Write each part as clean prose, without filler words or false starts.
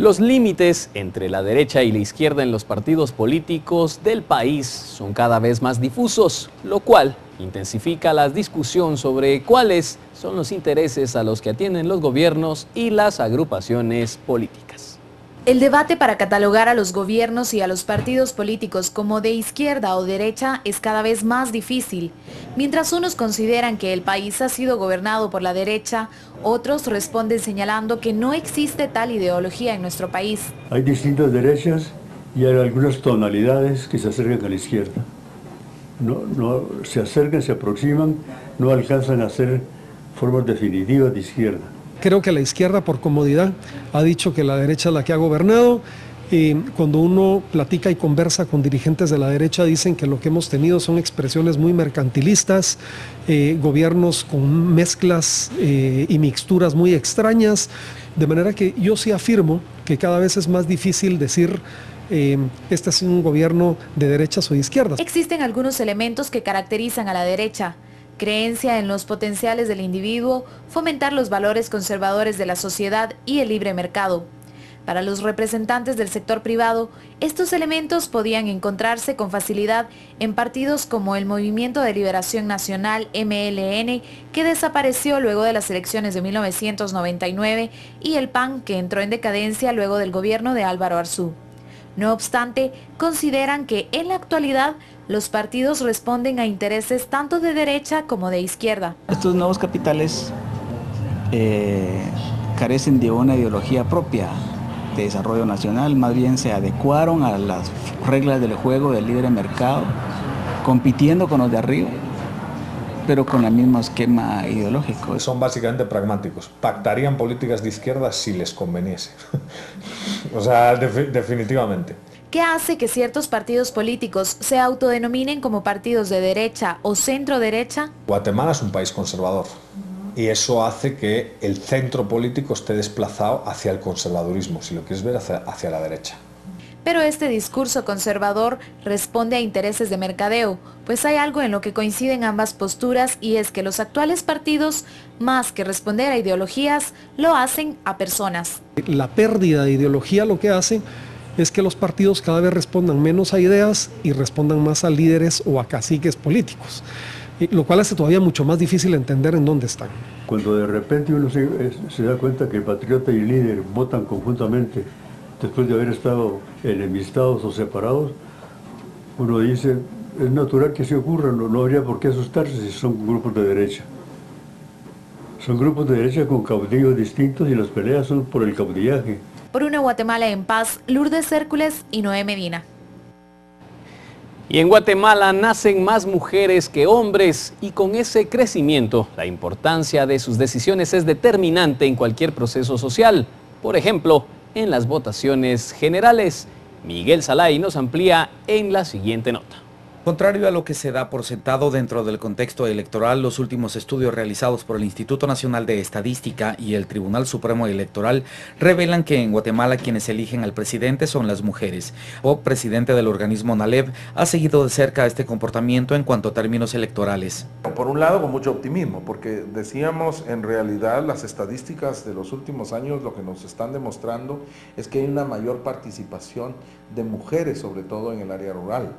Los límites entre la derecha y la izquierda en los partidos políticos del país son cada vez más difusos, lo cual intensifica la discusión sobre cuáles son los intereses a los que atienden los gobiernos y las agrupaciones políticas. El debate para catalogar a los gobiernos y a los partidos políticos como de izquierda o derecha es cada vez más difícil. Mientras unos consideran que el país ha sido gobernado por la derecha, otros responden señalando que no existe tal ideología en nuestro país. Hay distintas derechas y hay algunas tonalidades que se acercan a la izquierda. No se acercan, se aproximan, no alcanzan a ser formas definitivas de izquierda. Creo que la izquierda, por comodidad, ha dicho que la derecha es la que ha gobernado. Cuando uno platica y conversa con dirigentes de la derecha, dicen que lo que hemos tenido son expresiones muy mercantilistas, gobiernos con mezclas y mixturas muy extrañas, de manera que yo sí afirmo que cada vez es más difícil decir este es un gobierno de derechas o de izquierdas. Existen algunos elementos que caracterizan a la derecha: creencia en los potenciales del individuo, fomentar los valores conservadores de la sociedad y el libre mercado. Para los representantes del sector privado, estos elementos podían encontrarse con facilidad en partidos como el Movimiento de Liberación Nacional, MLN, que desapareció luego de las elecciones de 1999, y el PAN, que entró en decadencia luego del gobierno de Álvaro Arzú. No obstante, consideran que en la actualidad los partidos responden a intereses tanto de derecha como de izquierda. Estos nuevos capitales carecen de una ideología propia de desarrollo nacional, más bien se adecuaron a las reglas del juego del libre mercado, compitiendo con los de arriba, pero con el mismo esquema ideológico. Son básicamente pragmáticos, pactarían políticas de izquierda si les conveniese, o sea, definitivamente. ¿Qué hace que ciertos partidos políticos se autodenominen como partidos de derecha o centro derecha? Guatemala es un país conservador y eso hace que el centro político esté desplazado hacia el conservadurismo, si lo quieres ver, hacia la derecha. Pero este discurso conservador responde a intereses de mercadeo, pues hay algo en lo que coinciden ambas posturas, y es que los actuales partidos, más que responder a ideologías, lo hacen a personas. La pérdida de ideología lo que hace es que los partidos cada vez respondan menos a ideas y respondan más a líderes o a caciques políticos, lo cual hace todavía mucho más difícil entender en dónde están. Cuando de repente uno se da cuenta que el patriota y el líder votan conjuntamente después de haber estado enemistados o separados, uno dice, es natural que se ocurra, no habría por qué asustarse si son grupos de derecha. Son grupos de derecha con caudillos distintos y las peleas son por el caudillaje. Por una Guatemala en paz, Lourdes Hércules y Noé Medina. Y en Guatemala nacen más mujeres que hombres, y con ese crecimiento la importancia de sus decisiones es determinante en cualquier proceso social. Por ejemplo, en las votaciones generales. Miguel Salay nos amplía en la siguiente nota. Contrario a lo que se da por sentado dentro del contexto electoral, los últimos estudios realizados por el Instituto Nacional de Estadística y el Tribunal Supremo Electoral revelan que en Guatemala quienes eligen al presidente son las mujeres. O presidente del organismo NALEV ha seguido de cerca este comportamiento en cuanto a términos electorales. Por un lado, con mucho optimismo, porque decíamos, en realidad las estadísticas de los últimos años lo que nos están demostrando es que hay una mayor participación de mujeres, sobre todo en el área rural.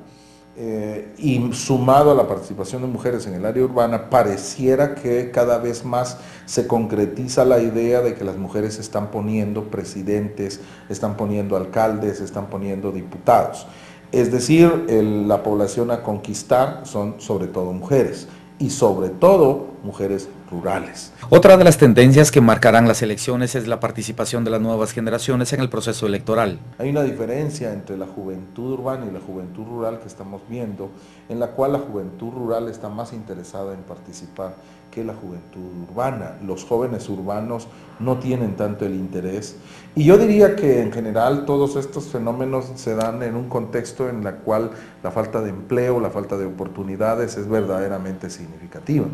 Y sumado a la participación de mujeres en el área urbana, pareciera que cada vez más se concretiza la idea de que las mujeres están poniendo presidentes, están poniendo alcaldes, están poniendo diputados. Es decir, la población a conquistar son sobre todo mujeres, y sobre todo mujeres rurales. Otra de las tendencias que marcarán las elecciones es la participación de las nuevas generaciones en el proceso electoral. Hay una diferencia entre la juventud urbana y la juventud rural que estamos viendo, en la cual la juventud rural está más interesada en participar que la juventud urbana. Los jóvenes urbanos no tienen tanto el interés, y yo diría que en general todos estos fenómenos se dan en un contexto en el cual la falta de empleo, la falta de oportunidades es verdaderamente significativa.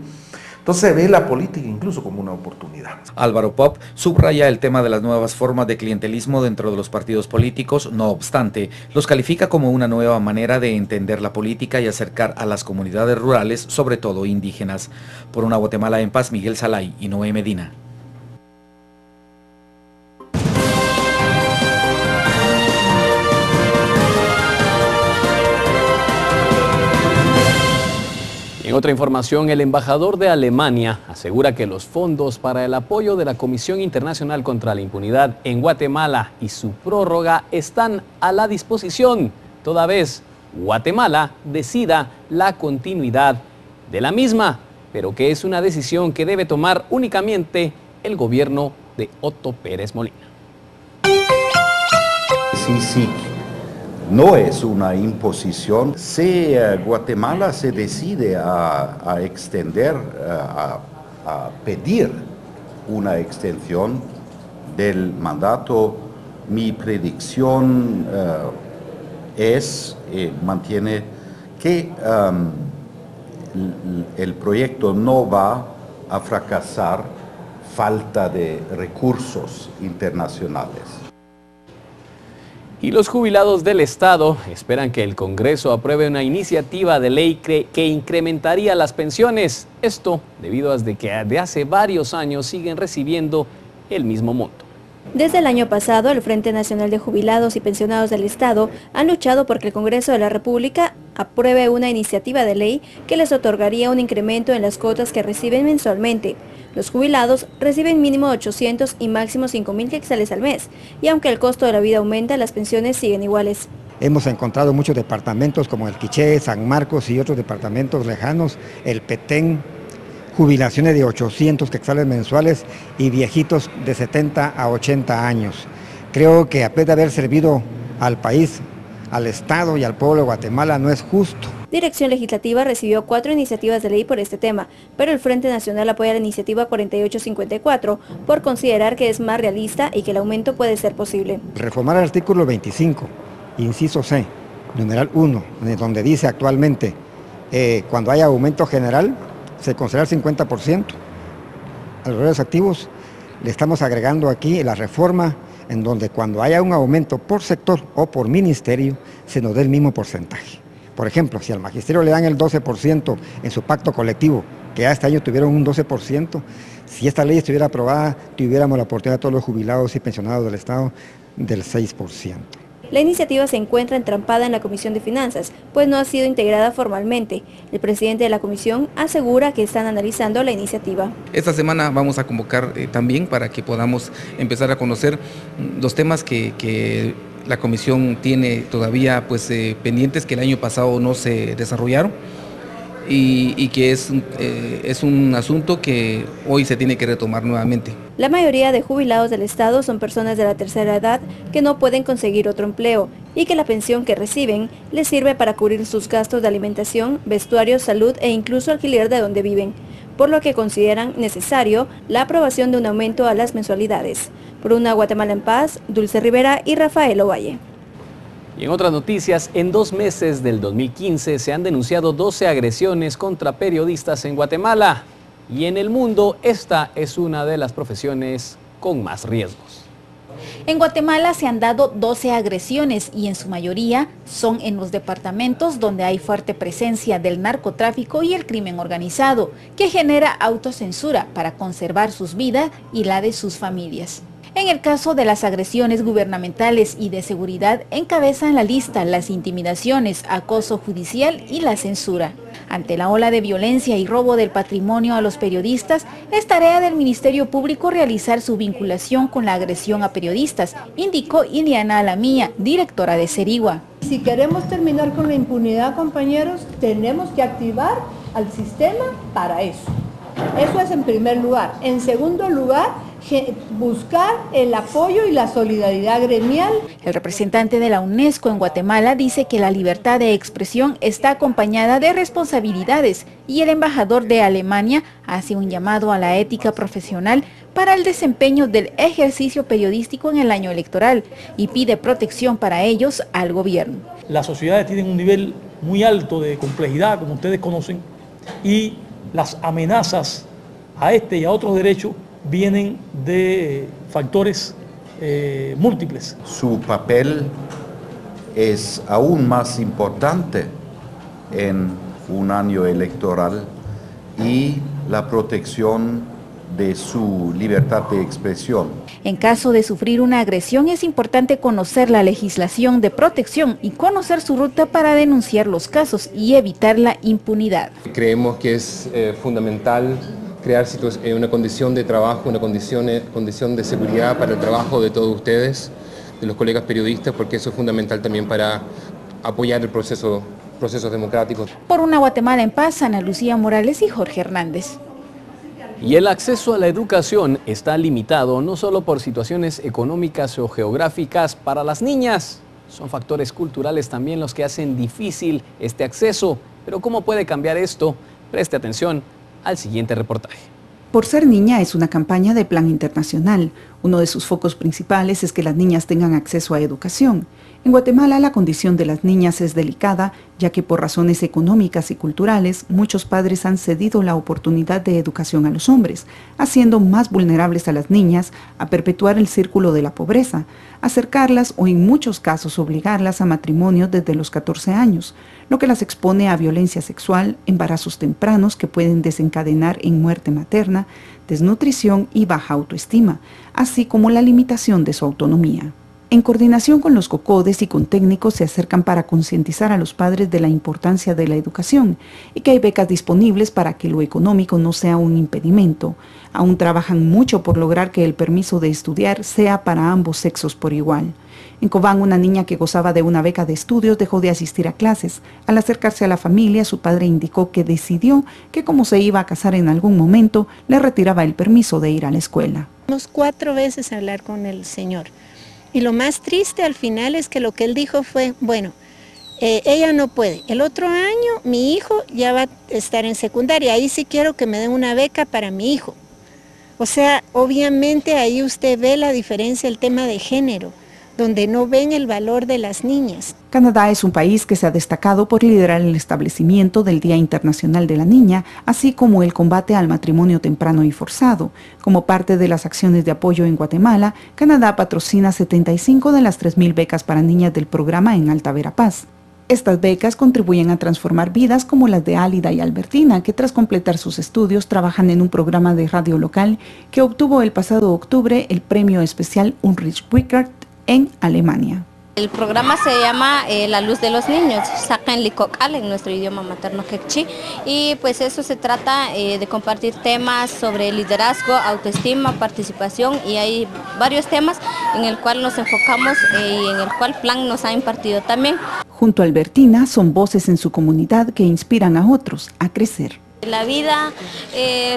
Entonces se ve la política incluso como una oportunidad. Álvaro Pop subraya el tema de las nuevas formas de clientelismo dentro de los partidos políticos, no obstante, los califica como una nueva manera de entender la política y acercar a las comunidades rurales, sobre todo indígenas. Por una Guatemala en paz, Miguel Salay y Noé Medina. En otra información, el embajador de Alemania asegura que los fondos para el apoyo de la Comisión Internacional contra la Impunidad en Guatemala y su prórroga están a la disposición, toda vez Guatemala decida la continuidad de la misma, pero que es una decisión que debe tomar únicamente el gobierno de Otto Pérez Molina. Sí. No es una imposición. Si Guatemala se decide a extender, a pedir una extensión del mandato, mi predicción mantiene que el proyecto no va a fracasar falta de recursos internacionales. Y los jubilados del Estado esperan que el Congreso apruebe una iniciativa de ley que incrementaría las pensiones. Esto debido a que de hace varios años siguen recibiendo el mismo monto. Desde el año pasado, el Frente Nacional de Jubilados y Pensionados del Estado han luchado porque el Congreso de la República apruebe una iniciativa de ley que les otorgaría un incremento en las cuotas que reciben mensualmente. Los jubilados reciben mínimo 800 y máximo 5.000 quetzales al mes, y aunque el costo de la vida aumenta, las pensiones siguen iguales. Hemos encontrado muchos departamentos como el Quiché, San Marcos y otros departamentos lejanos, el Petén, jubilaciones de 800 quetzales mensuales y viejitos de 70 a 80 años. Creo que a pesar de haber servido al país, al Estado y al pueblo de Guatemala, no es justo. Dirección Legislativa recibió 4 iniciativas de ley por este tema, pero el Frente Nacional apoya la iniciativa 4854 por considerar que es más realista y que el aumento puede ser posible. Reformar el artículo 25, inciso C, numeral 1, donde dice actualmente, cuando haya aumento general, se considera el 50%. A los horarios activos le estamos agregando aquí la reforma en donde cuando haya un aumento por sector o por ministerio, se nos dé el mismo porcentaje. Por ejemplo, si al magisterio le dan el 12% en su pacto colectivo, que ya este año tuvieron un 12%, si esta ley estuviera aprobada, tuviéramos la oportunidad de todos los jubilados y pensionados del Estado del 6%. La iniciativa se encuentra entrampada en la Comisión de Finanzas, pues no ha sido integrada formalmente. El presidente de la comisión asegura que están analizando la iniciativa. Esta semana vamos a convocar también para que podamos empezar a conocer los temas que la comisión tiene todavía pendientes, que el año pasado no se desarrollaron, y que es un asunto que hoy se tiene que retomar nuevamente. La mayoría de jubilados del Estado son personas de la tercera edad que no pueden conseguir otro empleo y que la pensión que reciben les sirve para cubrir sus gastos de alimentación, vestuario, salud e incluso alquiler de donde viven, por lo que consideran necesario la aprobación de un aumento a las mensualidades. Por una Guatemala en paz, Dulce Rivera y Rafael Ovalle. Y en otras noticias, en 2 meses del 2015 se han denunciado 12 agresiones contra periodistas en Guatemala. Y en el mundo, esta es una de las profesiones con más riesgos. En Guatemala se han dado 12 agresiones y en su mayoría son en los departamentos donde hay fuerte presencia del narcotráfico y el crimen organizado, que genera autocensura para conservar sus vidas y la de sus familias. En el caso de las agresiones gubernamentales y de seguridad, encabezan la lista las intimidaciones, acoso judicial y la censura. Ante la ola de violencia y robo del patrimonio a los periodistas, es tarea del Ministerio Público realizar su vinculación con la agresión a periodistas, indicó Iliana Alamía, directora de Cerigua. Si queremos terminar con la impunidad, compañeros, tenemos que activar al sistema para eso. Eso es en primer lugar. En segundo lugar, buscar el apoyo y la solidaridad gremial. El representante de la UNESCO en Guatemala dice que la libertad de expresión está acompañada de responsabilidades y el embajador de Alemania hace un llamado a la ética profesional para el desempeño del ejercicio periodístico en el año electoral y pide protección para ellos al gobierno. Las sociedades tienen un nivel muy alto de complejidad, como ustedes conocen, y las amenazas a este y a otros derechos vienen de factores múltiples. Su papel es aún más importante en un año electoral y la protección de su libertad de expresión. En caso de sufrir una agresión es importante conocer la legislación de protección y conocer su ruta para denunciar los casos y evitar la impunidad. Creemos que es fundamental crear una condición de trabajo, una condición de seguridad para el trabajo de todos ustedes, de los colegas periodistas, porque eso es fundamental también para apoyar el procesos democráticos. Por una Guatemala en paz, Ana Lucía Morales y Jorge Hernández. Y el acceso a la educación está limitado no solo por situaciones económicas o geográficas para las niñas, son factores culturales también los que hacen difícil este acceso. Pero ¿cómo puede cambiar esto? Preste atención al siguiente reportaje. Por ser niña es una campaña de Plan Internacional. Uno de sus focos principales es que las niñas tengan acceso a educación. En Guatemala la condición de las niñas es delicada, ya que por razones económicas y culturales muchos padres han cedido la oportunidad de educación a los hombres, haciendo más vulnerables a las niñas a perpetuar el círculo de la pobreza, acercarlas o en muchos casos obligarlas a matrimonio desde los 14 años, lo que las expone a violencia sexual, embarazos tempranos que pueden desencadenar en muerte materna, desnutrición y baja autoestima, así como la limitación de su autonomía. En coordinación con los COCODES y con técnicos se acercan para concientizar a los padres de la importancia de la educación y que hay becas disponibles para que lo económico no sea un impedimento. Aún trabajan mucho por lograr que el permiso de estudiar sea para ambos sexos por igual. En Cobán, una niña que gozaba de una beca de estudios dejó de asistir a clases. Al acercarse a la familia, su padre indicó que decidió que como se iba a casar en algún momento, le retiraba el permiso de ir a la escuela. 4 veces hablar con el señor. Y lo más triste al final es que lo que él dijo fue, bueno, ella no puede. El otro año mi hijo ya va a estar en secundaria, ahí sí quiero que me den una beca para mi hijo. O sea, obviamente ahí usted ve la diferencia, el tema de género, donde no ven el valor de las niñas. Canadá es un país que se ha destacado por liderar el establecimiento del Día Internacional de la Niña, así como el combate al matrimonio temprano y forzado. Como parte de las acciones de apoyo en Guatemala, Canadá patrocina 75 de las 3.000 becas para niñas del programa en Alta Verapaz. Estas becas contribuyen a transformar vidas como las de Álida y Albertina, que tras completar sus estudios trabajan en un programa de radio local que obtuvo el pasado octubre el premio especial Ulrich Wickert en Alemania. El programa se llama La Luz de los Niños, Sacan Licokal en nuestro idioma materno quechí, y pues eso se trata de compartir temas sobre liderazgo, autoestima, participación, y hay varios temas en el cual nos enfocamos y en el cual Plan nos ha impartido también. Junto a Albertina son voces en su comunidad que inspiran a otros a crecer. La vida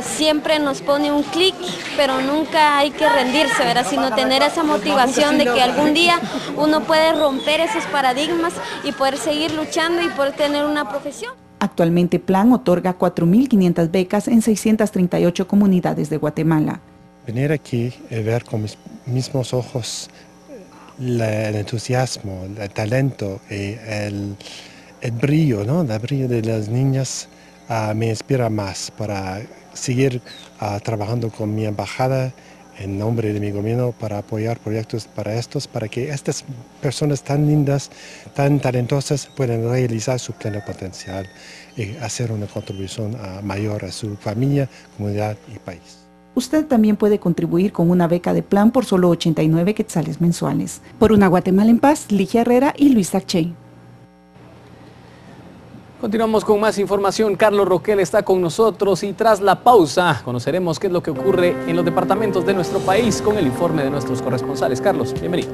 siempre nos pone un clic, pero nunca hay que rendirse, ¿verdad? Sino tener esa motivación de que algún día uno puede romper esos paradigmas y poder seguir luchando y poder tener una profesión. Actualmente Plan otorga 4.500 becas en 638 comunidades de Guatemala. Venir aquí y ver con mis mismos ojos el entusiasmo, el talento y el brillo, ¿no? El brillo de las niñas me inspira más para seguir trabajando con mi embajada en nombre de mi gobierno para apoyar proyectos para que estas personas tan lindas, tan talentosas puedan realizar su pleno potencial y hacer una contribución mayor a su familia, comunidad y país. Usted también puede contribuir con una beca de Plan por solo 89 quetzales mensuales. Por una Guatemala en paz, Ligia Herrera y Luis Sacchey. Continuamos con más información. Carlos Roquel está con nosotros y tras la pausa conoceremos qué es lo que ocurre en los departamentos de nuestro país con el informe de nuestros corresponsales. Carlos, bienvenido.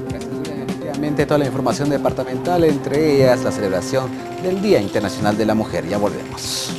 Gracias, Julián. Efectivamente, toda la información departamental, entre ellas la celebración del Día Internacional de la Mujer. Ya volvemos.